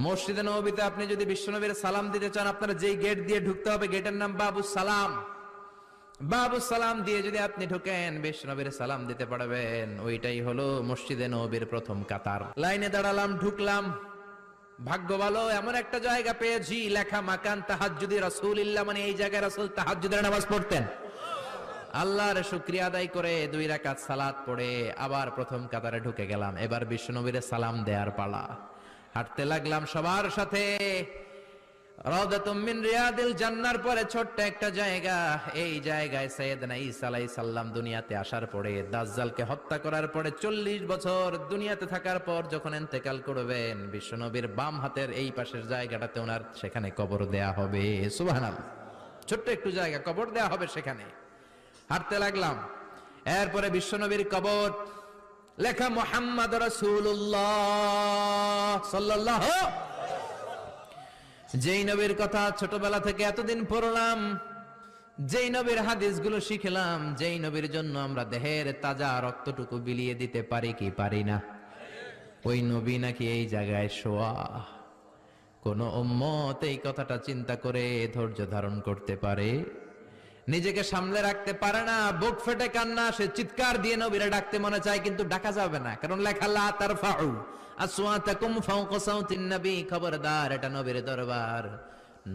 মসজিদে নববীতে আপনি যদি বিশ্বনবীর সালাম দিতে চান, আপনার যেই গেট দিয়ে ঢুকতে হবে, গেটের নাম বাবুস সালাম। বাবুস সালাম দিয়ে যদি আপনি ঢুকেন, বিশ্বনবীর সালাম দিতে পারবেন। ওইটাই হলো মসজিদে নববীর প্রথম কাতার। লাইনে দাঁড়ালাম, ঢুকলাম। ভাগ্য ভালো, এমন একটা জায়গা পেয়েছি লেখা মাকান তাহাজ্জুদি রাসূলিল্লাহ, মানে এই জায়গায় রাসূল তাহাজ্জুদের নামাজ পড়তেন। আল্লাহর শুকরিয়া আদায় করে 2 রাকাত সালাত পড়ে আবার প্রথম কাতারে ঢুকে গেলাম। এবার বিশ্বনবীর সালাম দেওয়ার পালা। হাঁটতে লাগলাম সবার সাথে। রাউদাতুম মিন রিয়াদিল জান্নার পরে ছোট্ট একটা জায়গা, এই জায়গায় সাইয়েদনা ঈসা আলাইহিস সালাম দুনিয়াতে আসার পরে, দাজ্জালকে হত্যা করার পরে 40 বছর দুনিয়াতে থাকার পর যখন ইন্তেকাল করবেন, বিশ্বনবীর বাম হাতের এই পাশের জায়গাটাতে ওনার সেখানে কবর দেয়া হবে। সুবহানাল্লাহ, ছোট্ট একটু জায়গা, কবর দেয়া হবে সেখানে। হাঁটতে লাগলাম, এরপরে বিশ্বনবীর কবর, লেখা মুহাম্মদ রাসূলুল্লাহ সাল্লাল্লাহু। যেই নবীর কথা ছোটবেলা থেকে এতদিন পড়লাম, যেই নবীর হাদিসগুলো শিখলাম, যেই নবীর জন্য আমরা দেহের তাজা রক্তটুকু বিলিয়ে দিতে পারি কি পারি না, ওই নবী নাকি এই জায়গায় শোয়া। কোন উম্মত এই কথাটা চিন্তা করে ধৈর্য ধারণ করতে পারে? নিজেকে সামলে রাখতে পারে না, বুক ফেটে কান্না আসে, চিৎকার দিয়ে নবীরে ডাকতে মনে চায়, কিন্তু ডাকা যাবে না, কারণ লেখা লা তারফাউ আসওয়াতাকুম ফাওকা সাউতিন নবী। খবরদার, এটা নবীর দরবার।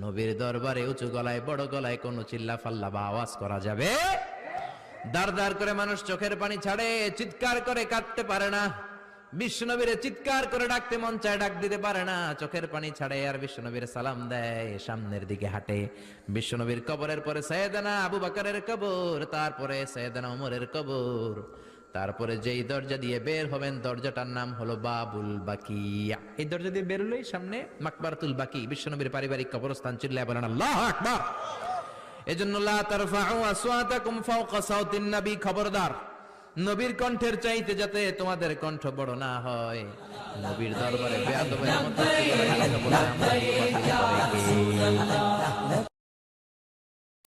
নবীর দরবারে উঁচু গলায় বড় গলায় কোনো চিল্লা ফাল্লা বা আওয়াজ করা যাবে? দাঁড় দাঁড় করে মানুষ চোখের পানি ছাড়ে, চিৎকার করে কাঁদতে পারে না। বিশ্বনবীর চিৎকার করে ডাকতে মন চায়, ডাক দিতে পারে না, চোখের পানি ছাড়ে। আর বিশ্বনবীর সালাম দেয়, সামনের দিকে হাঁটে। বিশ্বনবীর কবরের পরে সাইয়েদনা আবু বকরের কবর, তারপরে সাইয়েদনা ওমরের কবর, তারপরে যেই দরজা দিয়ে বের হবেন দরজাটার নাম হলো বাবুল বাকিয়া। এই দরজা দিয়ে বের হলেই সামনে মাকবারাতুল বাকি, বিশ্বনবীর পারিবারিক কবরস্থান। চিল্লায় বলেন আল্লাহু আকবার। এজন্য লা তারফাউ আসওয়াতাকুম ফাওকা সাউতিন নবী, খবরদার, নবীর কণ্ঠের চাইতে যাতে তোমাদের কণ্ঠ বড় না হয়। নবীর দরবারে বেয়াদবের মতো